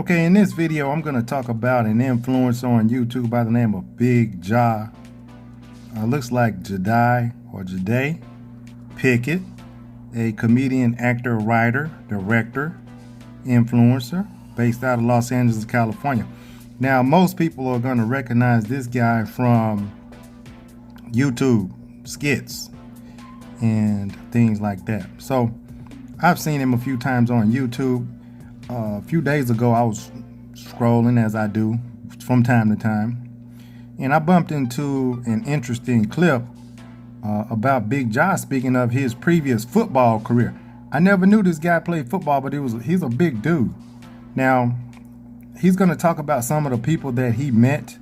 Okay, in this video, I'm going to talk about an influencer on YouTube by the name of Big Jah. Looks like Jah Pickett, a comedian, actor, writer, director, influencer, based out of Los Angeles, California. Now, most people are going to recognize this guy from YouTube skits and things like that. So, I've seen him a few times on YouTube. A few days ago, I was scrolling, as I do from time to time, and I bumped into an interesting clip about Big Jah speaking of his previous football career. I never knew this guy played football, but he's a big dude. Now, he's going to talk about some of the people that he met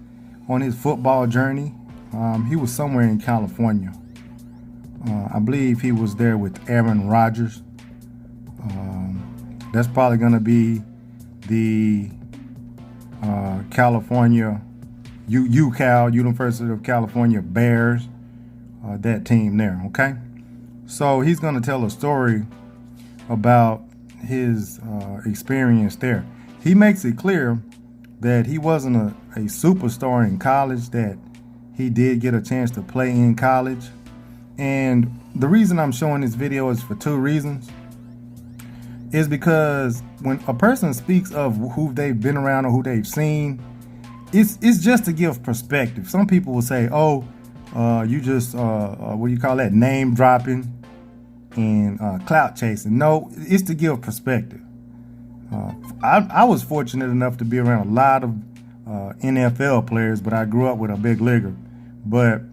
on his football journey. He was somewhere in California. I believe he was there with Aaron Rodgers. That's probably going to be the California UCal, University of California Bears, that team there, okay? So he's going to tell a story about his experience there. He makes it clear that he wasn't a superstar in college, that he did get a chance to play in college. And the reason I'm showing this video is for two reasons. Is because when a person speaks of who they've been around or who they've seen, it's just to give perspective. Some people will say, oh, you just, what do you call that, name dropping and clout chasing. No, it's to give perspective. I was fortunate enough to be around a lot of NFL players, but I grew up with a big leaguer. But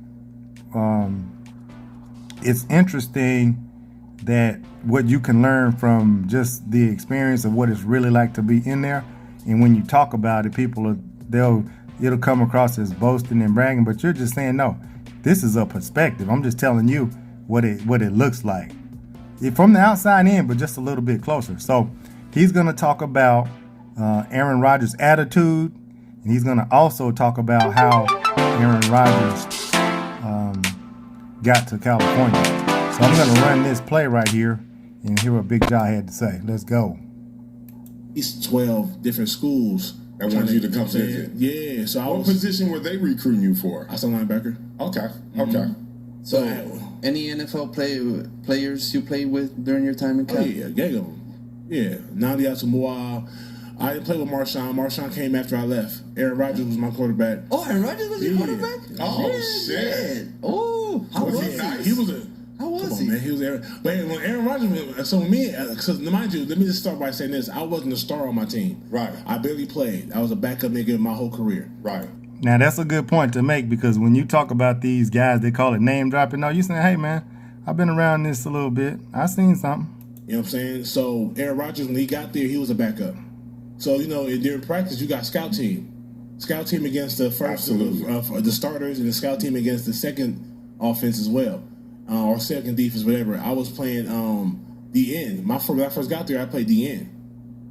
it's interesting that what you can learn from just the experience of what it's really like to be in there. And when you talk about it, it'll come across as boasting and bragging, but you're just saying, no, this is a perspective. I'm just telling you what it looks like. From the outside in, but just a little bit closer. So he's going to talk about Aaron Rodgers' attitude, and he's going to also talk about how Aaron Rodgers got to California. So I'm going to run this play right here and hear what Big Jah had to say. Let's go. These 12 different schools. I wanted you to come visit. Yeah. So what position were they recruiting you for? I was a linebacker. Okay. Okay. So, any NFL players you played with during your time in Cal? Oh, yeah, gang of them. Yeah. Nandi Asamoah. I didn't play with Marshawn. Marshawn came after I left. Aaron Rodgers was my quarterback. Oh, Aaron Rodgers was your quarterback? Oh, shit. Oh, how was he? Nice? He was a... How was Come on, he? man. He was Aaron. But when Aaron Rodgers, so me, because mind you, let me just start by saying this: I wasn't a star on my team. Right. I barely played. I was a backup nigga my whole career. Right. Now, that's a good point to make, because when you talk about these guys, they call it name dropping. No, you saying, hey, man, I've been around this a little bit. I seen something. You know what I'm saying? So Aaron Rodgers, when he got there, he was a backup. So, during practice, you got scout team. Scout team against the first, the starters, and the scout team against the second offense as well. Or second defense, whatever. I was playing the end. When I first got there, I played the end.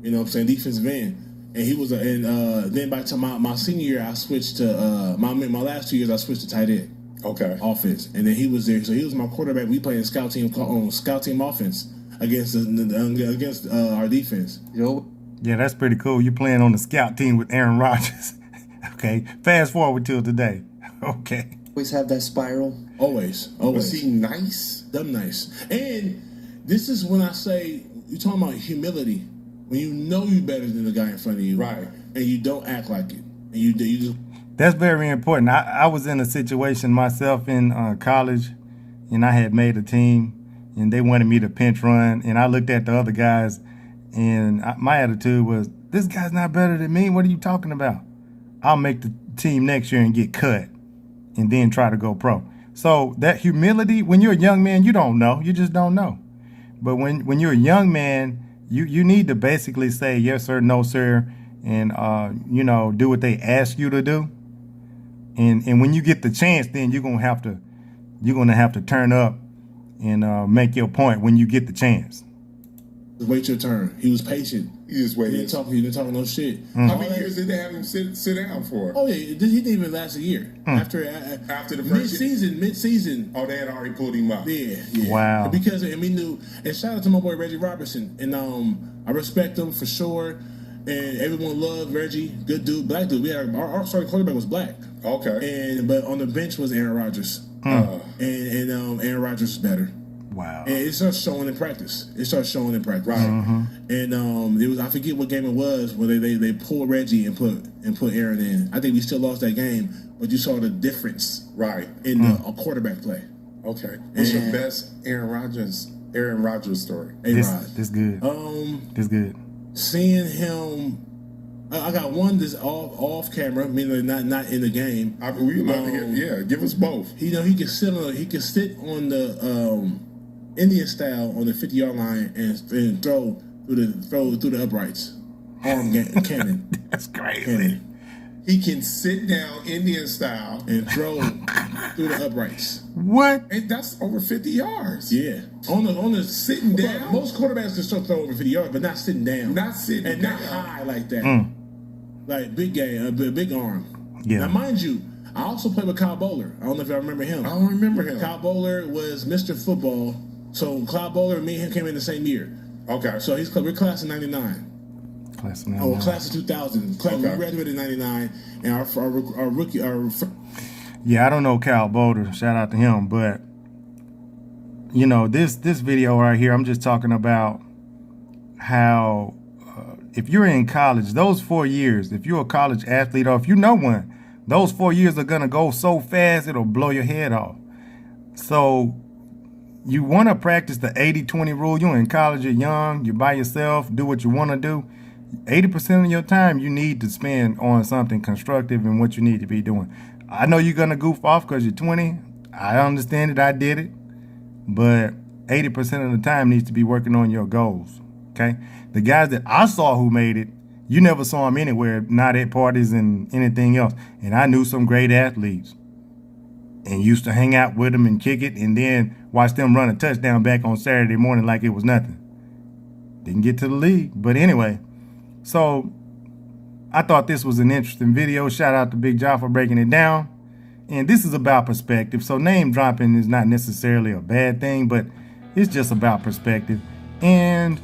You know what I'm saying? Defensive end. And he was then by the time my senior year, I switched to my last 2 years, I switched to tight end. Okay. Offense. And then he was there. So he was my quarterback. We played in scout team offense against our defense. Yeah, that's pretty cool. You playing on the scout team with Aaron Rodgers. Okay. Fast forward till today. Okay. Always have that spiral. Always. Was he nice? Dumb nice. And this is when I say, you're talking about humility. When you know you're better than the guy in front of you. Right. And you don't act like it. And you just... That's very important. I was in a situation myself in college, and I had made a team, and they wanted me to pinch run, and I looked at the other guys, and my attitude was, this guy's not better than me. What are you talking about? I'll make the team next year and get cut, and then try to go pro. So that humility, when you're a young man, you don't know. You just don't know. But when you're a young man, you need to basically say yes sir, no sir, and do what they ask you to do. And when you get the chance, then you're gonna have to turn up and make your point when you get the chance. Wait your turn. He was patient. He just waited. He didn't talk no shit. How many years did they have him sit down for? Oh yeah, he didn't even last a year. After the first mid-season. Oh, they had already pulled him up. Yeah. Wow. Because we knew, and shout out to my boy Reggie Robertson, and I respect him for sure. and everyone loved Reggie. Good dude, black dude. We had our starting quarterback was black. Okay. But on the bench was Aaron Rodgers. And Aaron Rodgers is better. Wow. And it starts showing in practice. Right. And it was, I forget what game it was where they pulled Reggie and put Aaron in. I think we still lost that game, but you saw the difference in the quarterback play. Okay. What's your best Aaron Rodgers story? This good. This good. Seeing him, I got one that's off camera, meaning not in the game. We love to hear. Yeah, give us both. He can sit on the Indian style on the 50-yard line and throw through the uprights. Cannon. That's crazy. Cannon. He can sit down Indian style and throw through the uprights. What? And that's over 50 yards. Yeah. On the sitting down. Most quarterbacks can still throw over 50 yards, but not sitting down. Not sitting and down. not high like that. Like big game, big arm. Yeah. Now, mind you, I also played with Kyle Bowler. I don't know if y'all remember him. I don't remember him. Kyle Bowler was Mr. Football. So Kyle Bowler and me and him came in the same year. Okay. So we're class of 99. Class of 99. Class of 2000. We graduated in 99, and our rookie. Yeah, I don't know Kyle Bowler. Shout out to him, but you know this video right here. I'm just talking about how if you're in college, those 4 years, if you're a college athlete or if you know one, those 4 years are gonna go so fast it'll blow your head off. So you want to practice the 80-20 rule. You're in college, you're young, you're by yourself, do what you want to do. 80% of your time you need to spend on something constructive and what you need to be doing. I know you're going to goof off because you're 20. I understand it. I did it. But 80% of the time needs to be working on your goals. Okay? The guys that I saw who made it, you never saw them anywhere, not at parties and anything else. And I knew some great athletes and used to hang out with them and kick it and then watch them run a touchdown back on Saturday morning like it was nothing. Didn't get to the league. But anyway, so I thought this was an interesting video. Shout out to Big Jah for breaking it down. And this is about perspective. So name dropping is not necessarily a bad thing, but it's just about perspective. And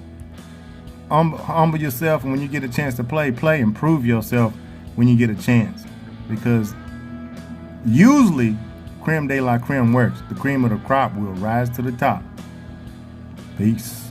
humble yourself, and when you get a chance to play, and prove yourself when you get a chance. Because usually creme de la creme works. The cream of the crop will rise to the top. Peace.